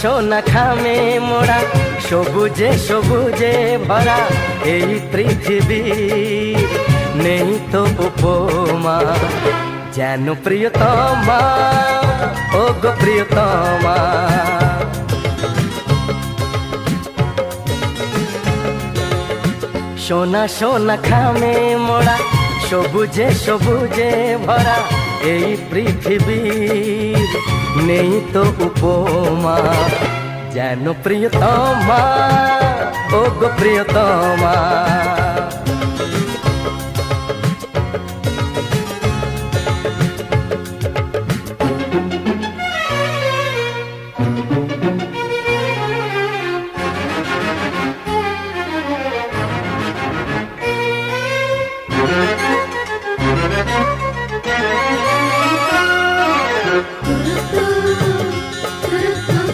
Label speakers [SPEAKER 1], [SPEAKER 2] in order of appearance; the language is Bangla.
[SPEAKER 1] সোনা খামে মোড়া সবুজে সবুজে ভরা এই পৃথিবী নেই তো উপমা যেন প্রিয়তমা ও গো প্রিয়তমা। সোনা সোনা খামে মোড়া সবুজে সবুজে ভরা এই পৃথিবীর নেই তো উপমা যেন প্রিয়তমা ও গো প্রিয়তমা।